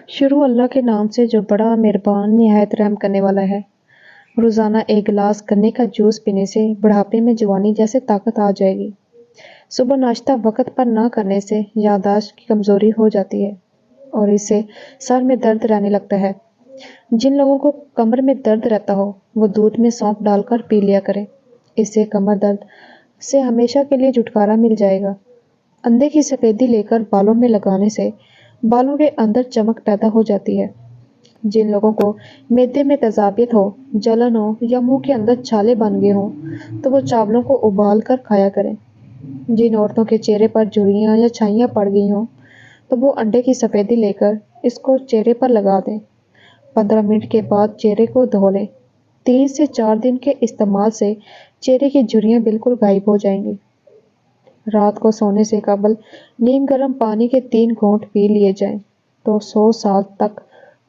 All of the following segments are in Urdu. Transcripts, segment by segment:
شروع اللہ کے نام سے جو بڑا مہربان نہایت رحم کرنے والا ہے۔ روزانہ ایک گلاس گنے کا جوس پینے سے بڑھاپے میں جوانی جیسے طاقت آ جائے گی۔ صبح ناشتہ وقت پر نہ کرنے سے یادداشت کی کمزوری ہو جاتی ہے اور اس سے سر میں درد رہنے لگتا ہے۔ جن لوگوں کو کمر میں درد رہتا ہو وہ دودھ میں سونف ڈال کر پی لیا کریں۔ اس سے کمر درد سے ہمیشہ کے لیے چھٹکارا مل جائے گا۔ اندھے کی سفیدی لے کر بالوں میں لگانے سے بالوں کے اندر چمک پیدا ہو جاتی ہے۔ جن لوگوں کو معدے میں تیزابیت ہو، جلن ہو یا منہ کے اندر چھالے بن گئے ہوں تو وہ چاولوں کو ابال کر کھایا کریں۔ جن عورتوں کے چہرے پر جھریاں یا چھائیاں پڑ گئی ہوں تو وہ انڈے کی سفیدی لے کر اس کو چہرے پر لگا دیں۔ 15 منٹ کے بعد چہرے کو دھو لیں۔ 3 سے 4 دن کے استعمال سے چہرے کی جھریاں بالکل غائب ہو جائیں گی۔ رات کو سونے سے قبل نیم گرم پانی کے 3 گھونٹ پی لیے جائیں تو 100 سال تک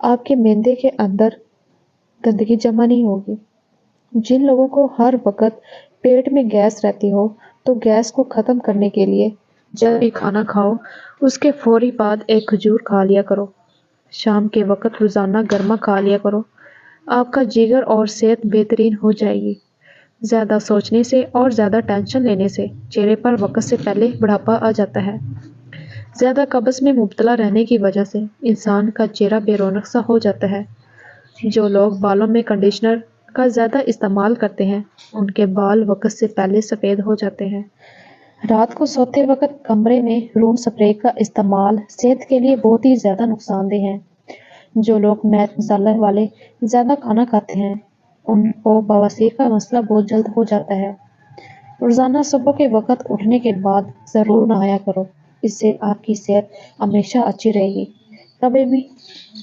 آپ کے معدے کے اندر گندگی جمع نہیں ہوگی۔ جن لوگوں کو ہر وقت پیٹ میں گیس رہتی ہو تو گیس کو ختم کرنے کے لیے جب بھی کھانا کھاؤ اس کے فوری بعد ایک کھجور کھا لیا کرو۔ شام کے وقت روزانہ گرما کھا لیا کرو۔ آپ کا جگر اور صحت بہترین ہو جائے گی۔ زیادہ سوچنے سے اور زیادہ ٹینشن لینے سے چہرے پر وقت سے پہلے بڑھاپا آ جاتا ہے۔ زیادہ قبض میں مبتلا رہنے کی وجہ سے انسان کا چہرہ بے رونق سا ہو جاتا ہے۔ جو لوگ بالوں میں کنڈیشنر کا زیادہ استعمال کرتے ہیں ان کے بال وقت سے پہلے سفید ہو جاتے ہیں۔ رات کو سوتے وقت کمرے میں روم سپرے کا استعمال صحت کے لیے بہت ہی زیادہ نقصان دہ ہے۔ جو لوگ میٹ مسالہ والے زیادہ کھانا کھاتے ہیں ان کو بواسیر کا مسئلہ بہت جلد ہو جاتا ہے۔ روزانہ صبح کے وقت اٹھنے کے بعد ضرور نہایا کرو۔ اس سے آپ کی صحت ہمیشہ اچھی رہے گی۔ کبھی بھی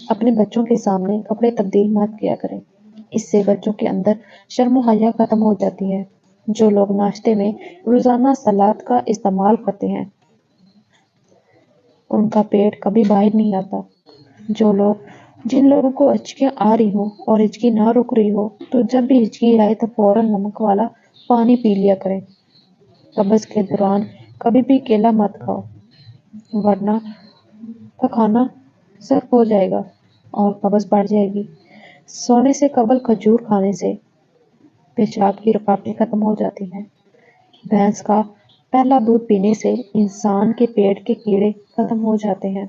اپنے بچوں کے سامنے کپڑے تبدیل مت کیا کریں۔ اس سے بچوں کے اندر شرم و حیا ختم ہو جاتی ہے۔ جو لوگ ناشتے میں روزانہ سلاد کا استعمال کرتے ہیں ان کا پیٹ کبھی باہر نہیں آتا۔ جن لوگوں کو ہچکیاں آ رہی ہوں اور ہچکی نہ رک رہی ہو تو جب بھی ہچکی آئے تو فوراً نمک والا پانی پی لیا کریں۔ قبض کے دوران کبھی بھی کیلا مت کھاؤ ورنہ پکانا سخت ہو جائے گا اور قبض بڑھ جائے گی۔ سونے سے قبل کھجور کھانے سے پیشاب کی رکاوٹیں ختم ہو جاتی ہیں۔ بھینس کا پہلا دودھ پینے سے انسان کے پیٹ کے کیڑے ختم ہو جاتے ہیں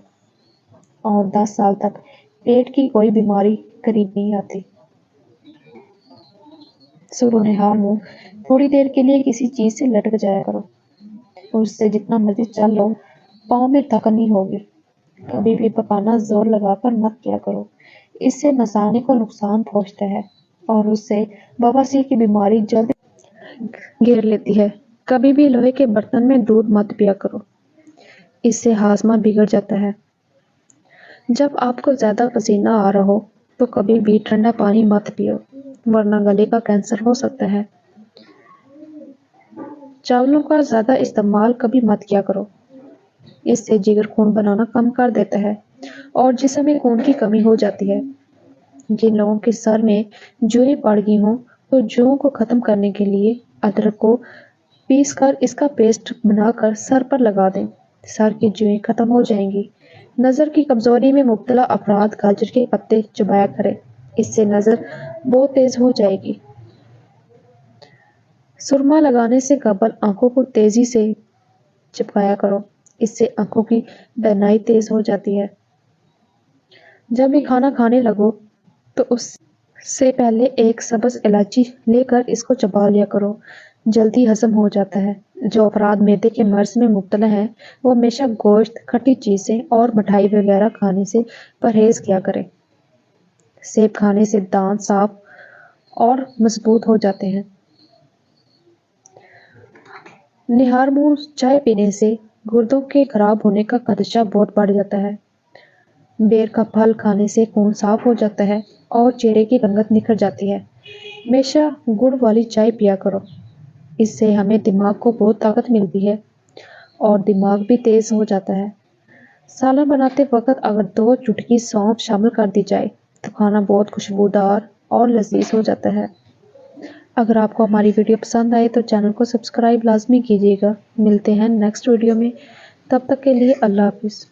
اور 10 سال تک پیٹ کی کوئی بیماری قریب نہیں آتی۔ صبح نہار منہ تھوڑی دیر کے لیے کسی چیز سے لٹک جایا کرو۔ اس سے جتنا مرضی چل لو پاؤں میں تھکن نہیں ہوگی۔ کبھی بھی پکانا زور لگا کر مت کیا کرو۔ اس سے مثانے کو نقصان پہنچتا ہے اور اس سے بواسیر کی بیماری جلد گھیر لیتی ہے۔ کبھی بھی لوہے کے برتن میں دودھ مت پیا کرو۔ اس سے ہاضمہ بگڑ جاتا ہے۔ جب آپ کو زیادہ پسینہ آ رہا ہو تو کبھی بھی ٹھنڈا پانی مت پیو ورنہ گلے کا کینسر ہو سکتا ہے۔ چاولوں کا زیادہ استعمال کبھی مت کیا کرو۔ اس سے جگر خون بنانا کم کر دیتا ہے اور جسم میں خون کی کمی ہو جاتی ہے۔ جن لوگوں کے سر میں جوئیں پڑ گئی ہوں تو جوؤں کو ختم کرنے کے لیے ادرک کو پیس کر اس کا پیسٹ بنا کر سر پر لگا دیں۔ سر کی جوئیں ختم ہو جائیں گی۔ نظر کی کمزوری میں مبتلا افراد گاجر کے پتے چبایا کریں۔ اس سے نظر بہت تیز ہو جائے گی۔ سرما لگانے سے قبل آنکھوں کو تیزی سے چپکایا کرو۔ اس سے آنکھوں کی بینائی تیز ہو جاتی ہے۔ جب بھی کھانا کھانے لگو تو اس سے پہلے ایک سبز الائچی لے کر اس کو چبا لیا کرو۔ جلدی ہضم ہو جاتا ہے۔ جو افراد معدے کے مرض میں مبتلا ہیں وہ ہمیشہ گوشت، کھٹی چیزیں اور مٹھائی وغیرہ کھانے سے پرہیز کیا کریں۔ سیب کھانے سے دانت صاف اور مضبوط ہو جاتے ہیں۔ نہار منہ چائے پینے سے گردوں کے خراب ہونے کا خدشہ بہت بڑھ جاتا ہے۔ بیر کا پھل کھانے سے خون صاف ہو جاتا ہے اور چہرے کی رنگت نکھر جاتی ہے۔ ہمیشہ گڑ والی چائے پیا کرو۔ اس سے ہمیں دماغ کو بہت طاقت ملتی ہے اور دماغ بھی تیز ہو جاتا ہے۔ سالن بناتے وقت اگر 2 چٹکی سونف شامل کر دی جائے تو کھانا بہت خوشبودار اور لذیذ ہو جاتا ہے۔ اگر آپ کو ہماری ویڈیو پسند آئے تو چینل کو سبسکرائب لازمی کیجیے گا۔ ملتے ہیں نیکسٹ ویڈیو میں، تب تک کے لیے اللہ حافظ۔